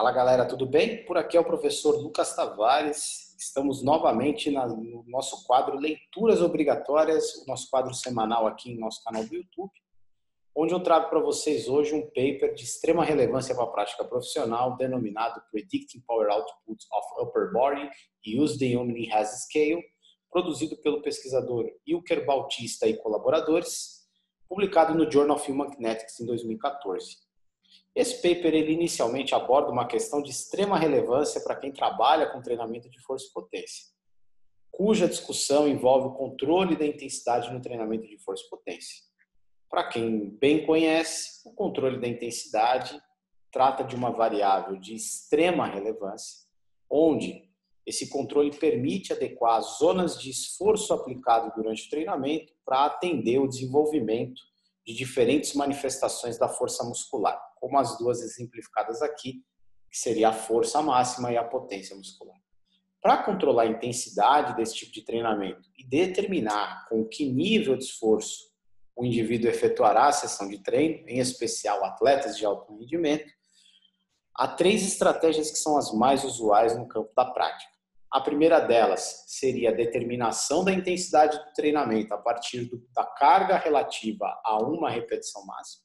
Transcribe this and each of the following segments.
Fala galera, tudo bem? Por aqui é o professor Lucas Tavares. Estamos novamente no nosso quadro Leituras Obrigatórias, o nosso quadro semanal aqui em nosso canal do YouTube, onde eu trago para vocês hoje um paper de extrema relevância para a prática profissional, denominado Predicting Power Output of Upper Body Use the Omni-Hash Scale, produzido pelo pesquisador Ilker Bautista e colaboradores, publicado no Journal of Human Kinetics em 2014. Esse paper ele inicialmente aborda uma questão de extrema relevância para quem trabalha com treinamento de força e potência, cuja discussão envolve o controle da intensidade no treinamento de força e potência. Para quem bem conhece, o controle da intensidade trata de uma variável de extrema relevância, onde esse controle permite adequar as zonas de esforço aplicado durante o treinamento para atender o desenvolvimento de diferentes manifestações da força muscular, como as duas exemplificadas aqui, que seria a força máxima e a potência muscular. Para controlar a intensidade desse tipo de treinamento e determinar com que nível de esforço o indivíduo efetuará a sessão de treino, em especial atletas de alto rendimento, há 3 estratégias que são as mais usuais no campo da prática. A primeira delas seria a determinação da intensidade do treinamento a partir da carga relativa a uma repetição máxima,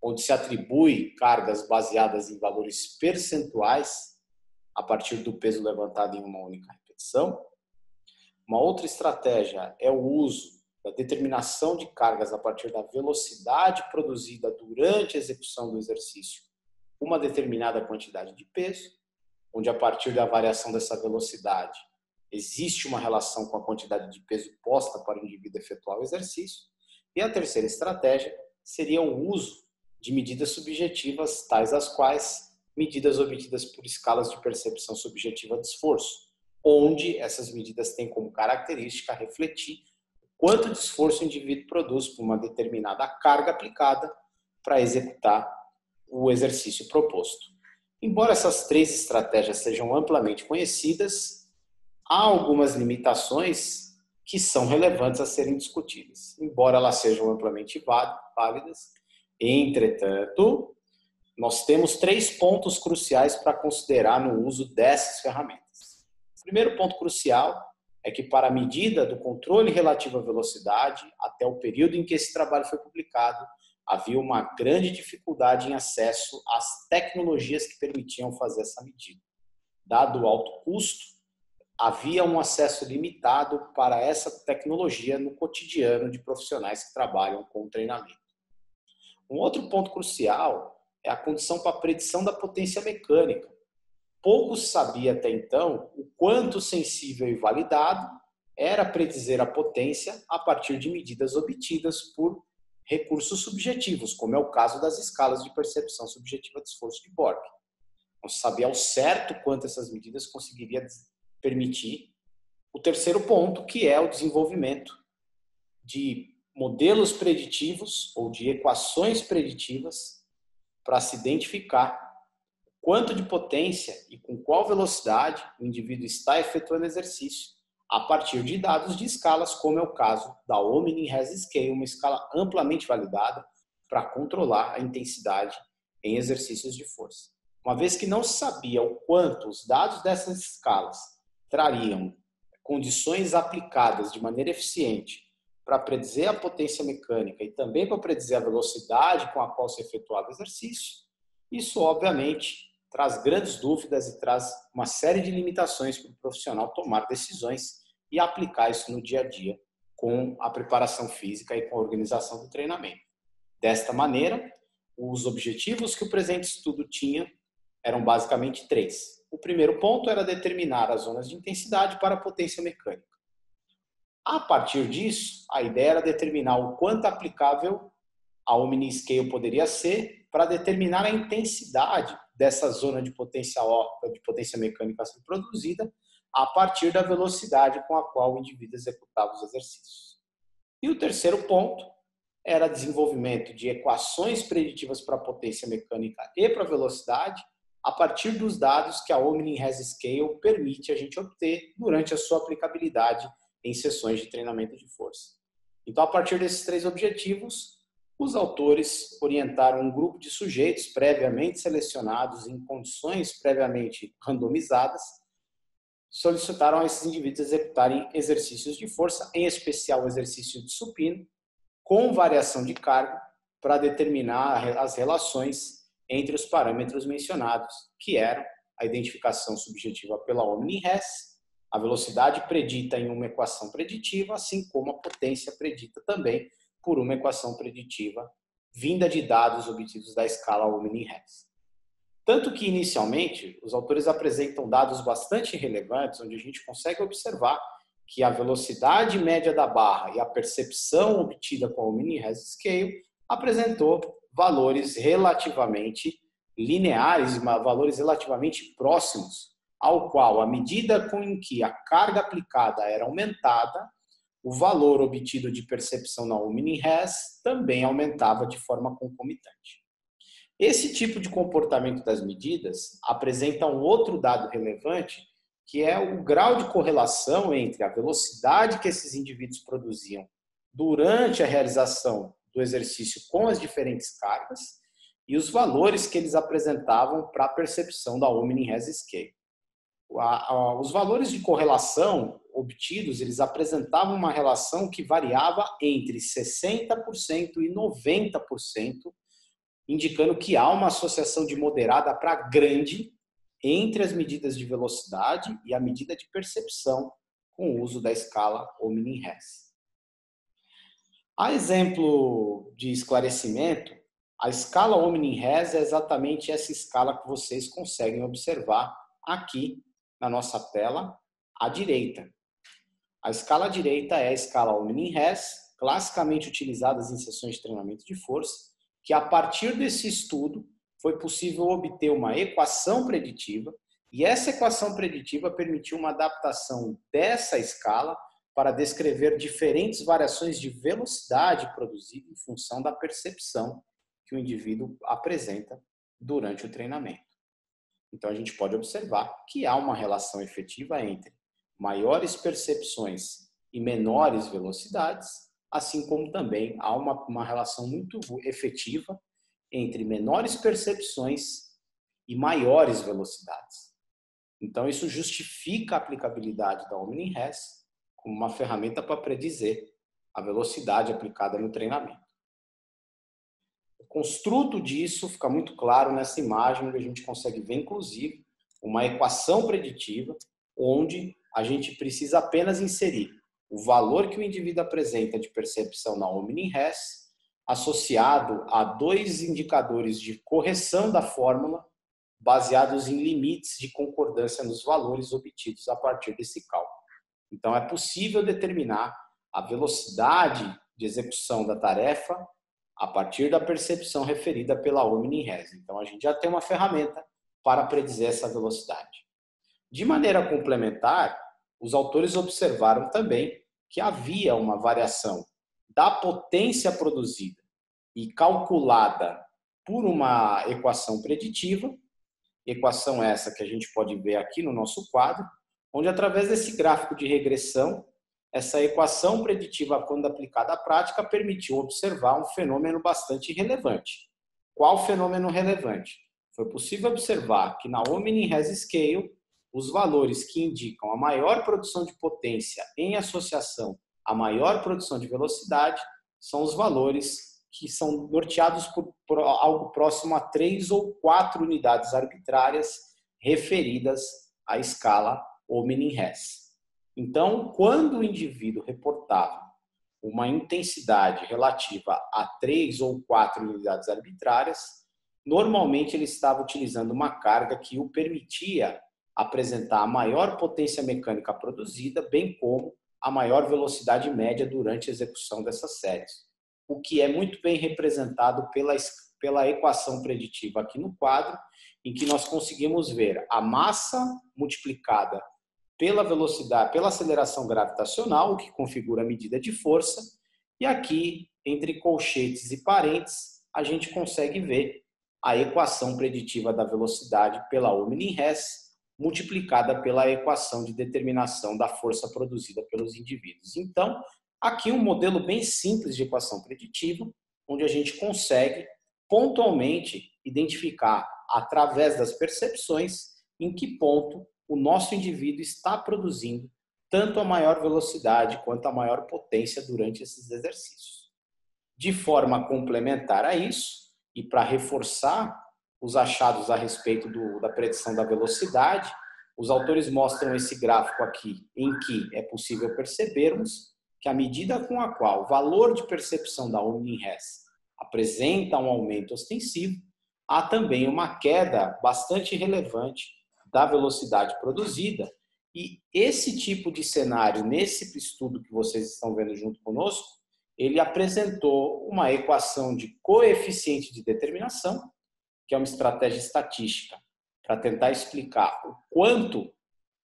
onde se atribui cargas baseadas em valores percentuais a partir do peso levantado em uma única repetição. Uma outra estratégia é o uso da determinação de cargas a partir da velocidade produzida durante a execução do exercício, uma determinada quantidade de peso, onde a partir da variação dessa velocidade existe uma relação com a quantidade de peso posta para o indivíduo efetuar o exercício. E a terceira estratégia seria o uso de medidas subjetivas, tais as quais medidas obtidas por escalas de percepção subjetiva de esforço, onde essas medidas têm como característica refletir o quanto de esforço o indivíduo produz por uma determinada carga aplicada para executar o exercício proposto. Embora essas 3 estratégias sejam amplamente conhecidas, há algumas limitações que são relevantes a serem discutidas. Embora elas sejam amplamente válidas, entretanto, nós temos 3 pontos cruciais para considerar no uso dessas ferramentas. O primeiro ponto crucial é que para a medida do controle relativo à velocidade, até o período em que esse trabalho foi publicado, havia uma grande dificuldade em acesso às tecnologias que permitiam fazer essa medida. Dado o alto custo, havia um acesso limitado para essa tecnologia no cotidiano de profissionais que trabalham com treinamento. Um outro ponto crucial é a condição para a predição da potência mecânica. Pouco se sabia até então o quanto sensível e validado era predizer a potência a partir de medidas obtidas por recursos subjetivos, como é o caso das escalas de percepção subjetiva de esforço de Borg. Não se sabia ao certo quanto essas medidas conseguiriam permitir. O terceiro ponto, que é o desenvolvimento de modelos preditivos ou de equações preditivas para se identificar quanto de potência e com qual velocidade o indivíduo está efetuando exercício a partir de dados de escalas, como é o caso da Omni-Hash Scale, uma escala amplamente validada para controlar a intensidade em exercícios de força. Uma vez que não se sabia o quanto os dados dessas escalas trariam condições aplicadas de maneira eficiente para predizer a potência mecânica e também para predizer a velocidade com a qual se efetuava o exercício, isso obviamente traz grandes dúvidas e traz uma série de limitações para o profissional tomar decisões e aplicar isso no dia a dia com a preparação física e com a organização do treinamento. Desta maneira, os objetivos que o presente estudo tinha eram basicamente 3. O primeiro ponto era determinar as zonas de intensidade para a potência mecânica. A partir disso, a ideia era determinar o quanto aplicável a Omni-Scale poderia ser para determinar a intensidade dessa zona de potência mecânica a ser produzida a partir da velocidade com a qual o indivíduo executava os exercícios. E o terceiro ponto era desenvolvimento de equações preditivas para a potência mecânica e para a velocidade a partir dos dados que a Omni-Hash Scale permite a gente obter durante a sua aplicabilidade em sessões de treinamento de força. Então, a partir desses 3 objetivos, os autores orientaram um grupo de sujeitos previamente selecionados em condições previamente randomizadas, solicitaram a esses indivíduos executarem exercícios de força, em especial o exercício de supino, com variação de carga, para determinar as relações entre os parâmetros mencionados, que eram a identificação subjetiva pela Omni-Hess, a velocidade predita em uma equação preditiva, assim como a potência predita também por uma equação preditiva vinda de dados obtidos da escala Omni-Hess. Tanto que, inicialmente, os autores apresentam dados bastante relevantes, onde a gente consegue observar que a velocidade média da barra e a percepção obtida com a Omni-Hess Scale apresentou valores relativamente lineares, valores relativamente próximos, ao qual, à medida com que a carga aplicada era aumentada, o valor obtido de percepção na Omni-Hess também aumentava de forma concomitante. Esse tipo de comportamento das medidas apresenta um outro dado relevante, que é o grau de correlação entre a velocidade que esses indivíduos produziam durante a realização do exercício com as diferentes cargas e os valores que eles apresentavam para a percepção da Omni-Hess Scale. Os valores de correlação obtidos, eles apresentavam uma relação que variava entre 60% e 90%, indicando que há uma associação de moderada para grande entre as medidas de velocidade e a medida de percepção com o uso da escala Omni-Hess. A exemplo de esclarecimento, a escala Omni-Hess é exatamente essa escala que vocês conseguem observar aqui na nossa tela à direita. A escala à direita é a escala Omni-Hess, classicamente utilizada em sessões de treinamento de força, que a partir desse estudo foi possível obter uma equação preditiva, e essa equação preditiva permitiu uma adaptação dessa escala para descrever diferentes variações de velocidade produzida em função da percepção que o indivíduo apresenta durante o treinamento. Então, a gente pode observar que há uma relação efetiva entre maiores percepções e menores velocidades, assim como também há uma relação muito efetiva entre menores percepções e maiores velocidades. Então, isso justifica a aplicabilidade da Omni-Hess como uma ferramenta para predizer a velocidade aplicada no treinamento. O construto disso fica muito claro nessa imagem, onde a gente consegue ver, inclusive, uma equação preditiva, onde a gente precisa apenas inserir o valor que o indivíduo apresenta de percepção na Omni-Hess, associado a dois indicadores de correção da fórmula, baseados em limites de concordância nos valores obtidos a partir desse cálculo. Então, é possível determinar a velocidade de execução da tarefa a partir da percepção referida pela Omni-Hess. Então, a gente já tem uma ferramenta para predizer essa velocidade. De maneira complementar, os autores observaram também que havia uma variação da potência produzida e calculada por uma equação preditiva, equação essa que a gente pode ver aqui no nosso quadro, onde através desse gráfico de regressão, essa equação preditiva, quando aplicada à prática, permitiu observar um fenômeno bastante relevante. Qual fenômeno relevante? Foi possível observar que na Omni-Hess Scale, os valores que indicam a maior produção de potência em associação à maior produção de velocidade são os valores que são norteados por algo próximo a 3 ou 4 unidades arbitrárias referidas à escala Omni-Hess. Então, quando o indivíduo reportava uma intensidade relativa a 3 ou 4 unidades arbitrárias, normalmente ele estava utilizando uma carga que o permitia apresentar a maior potência mecânica produzida, bem como a maior velocidade média durante a execução dessas séries, o que é muito bem representado pela equação preditiva aqui no quadro, em que nós conseguimos ver a massa multiplicada pela velocidade, pela aceleração gravitacional, o que configura a medida de força, e aqui, entre colchetes e parênteses, a gente consegue ver a equação preditiva da velocidade pela Omni-Hess, multiplicada pela equação de determinação da força produzida pelos indivíduos. Então, aqui um modelo bem simples de equação preditiva, onde a gente consegue pontualmente identificar, através das percepções, em que ponto o nosso indivíduo está produzindo tanto a maior velocidade quanto a maior potência durante esses exercícios. De forma complementar a isso, e para reforçar os achados a respeito da predição da velocidade, os autores mostram esse gráfico aqui, em que é possível percebermos que à medida com a qual o valor de percepção da Omni-Res apresenta um aumento ostensivo, há também uma queda bastante relevante da velocidade produzida. E esse tipo de cenário, nesse estudo que vocês estão vendo junto conosco, ele apresentou uma equação de coeficiente de determinação, que é uma estratégia estatística, para tentar explicar o quanto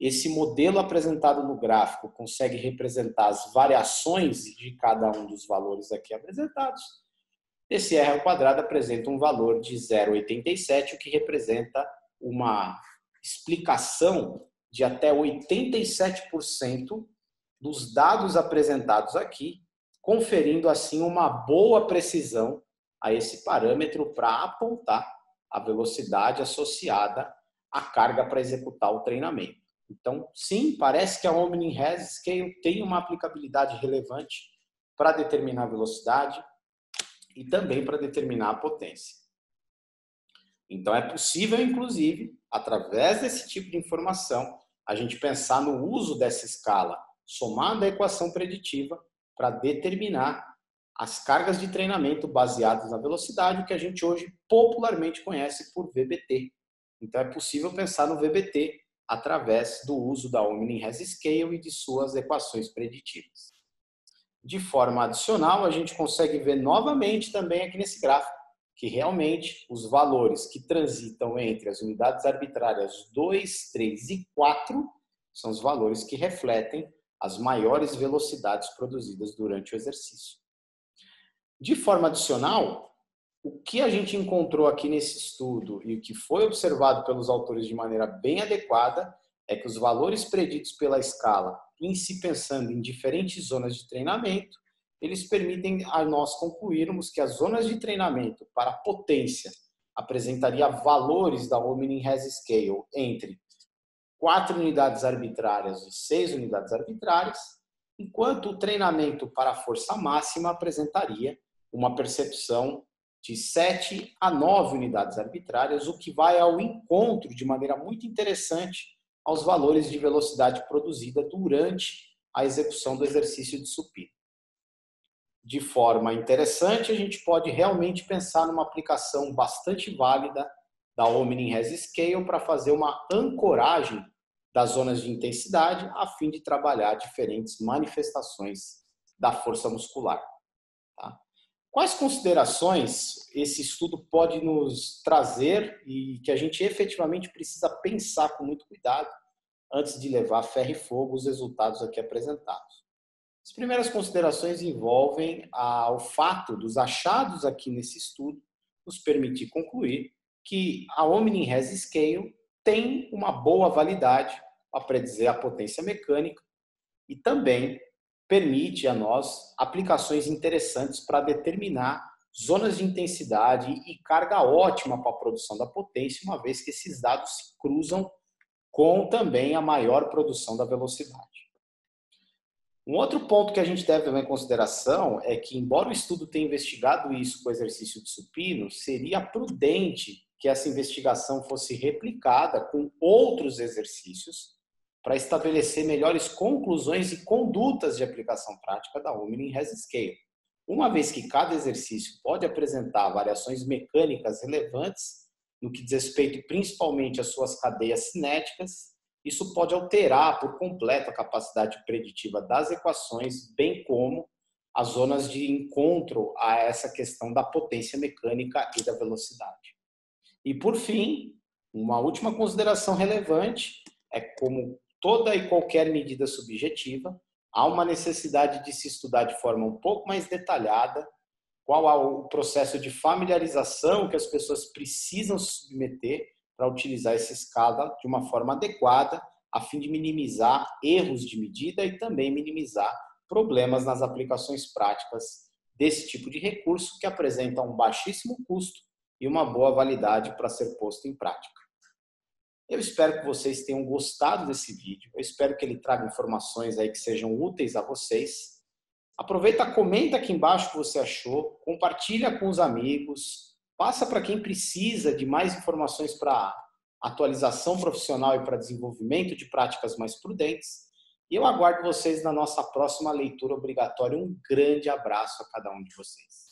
esse modelo apresentado no gráfico consegue representar as variações de cada um dos valores aqui apresentados. Esse R ao quadrado apresenta um valor de 0,87, o que representa uma explicação de até 87% dos dados apresentados aqui, conferindo assim uma boa precisão a esse parâmetro para apontar a velocidade associada à carga para executar o treinamento. Então, sim, parece que a Omni-Res Scale tem uma aplicabilidade relevante para determinar a velocidade e também para determinar a potência. Então, é possível, inclusive, através desse tipo de informação, a gente pensar no uso dessa escala somada à equação preditiva para determinar as cargas de treinamento baseadas na velocidade, que a gente hoje popularmente conhece por VBT. Então, é possível pensar no VBT através do uso da Omni-Res Scale e de suas equações preditivas. De forma adicional, a gente consegue ver novamente também aqui nesse gráfico que realmente os valores que transitam entre as unidades arbitrárias 2, 3 e 4 são os valores que refletem as maiores velocidades produzidas durante o exercício. De forma adicional, o que a gente encontrou aqui nesse estudo e o que foi observado pelos autores de maneira bem adequada é que os valores preditos pela escala, em se pensando em diferentes zonas de treinamento, eles permitem a nós concluirmos que as zonas de treinamento para potência apresentaria valores da Omni-Res Scale entre 4 unidades arbitrárias e 6 unidades arbitrárias, enquanto o treinamento para a força máxima apresentaria uma percepção de 7 a 9 unidades arbitrárias, o que vai ao encontro, de maneira muito interessante, aos valores de velocidade produzida durante a execução do exercício de supino. De forma interessante, a gente pode realmente pensar numa aplicação bastante válida da Omni-Res Scale para fazer uma ancoragem das zonas de intensidade a fim de trabalhar diferentes manifestações da força muscular. Tá? Quais considerações esse estudo pode nos trazer e que a gente efetivamente precisa pensar com muito cuidado antes de levar a ferro e fogo os resultados aqui apresentados? As primeiras considerações envolvem o fato dos achados aqui nesse estudo nos permitir concluir que a Omni-Res Scale tem uma boa validade para predizer a potência mecânica e também permite a nós aplicações interessantes para determinar zonas de intensidade e carga ótima para a produção da potência, uma vez que esses dados se cruzam com também a maior produção da velocidade. Um outro ponto que a gente deve levar em consideração é que, embora o estudo tenha investigado isso com o exercício de supino, seria prudente que essa investigação fosse replicada com outros exercícios para estabelecer melhores conclusões e condutas de aplicação prática da Omni-Res Scale, uma vez que cada exercício pode apresentar variações mecânicas relevantes no que diz respeito principalmente às suas cadeias cinéticas. Isso pode alterar por completo a capacidade preditiva das equações, bem como as zonas de encontro a essa questão da potência mecânica e da velocidade. E, por fim, uma última consideração relevante é como toda e qualquer medida subjetiva, há uma necessidade de se estudar de forma um pouco mais detalhada qual é o processo de familiarização que as pessoas precisam se submeter para utilizar essa escala de uma forma adequada, a fim de minimizar erros de medida e também minimizar problemas nas aplicações práticas desse tipo de recurso que apresenta um baixíssimo custo e uma boa validade para ser posto em prática. Eu espero que vocês tenham gostado desse vídeo, eu espero que ele traga informações aí que sejam úteis a vocês. Aproveita, comenta aqui embaixo o que você achou, compartilha com os amigos, passa para quem precisa de mais informações para atualização profissional e para desenvolvimento de práticas mais prudentes. E eu aguardo vocês na nossa próxima leitura obrigatória. Um grande abraço a cada um de vocês.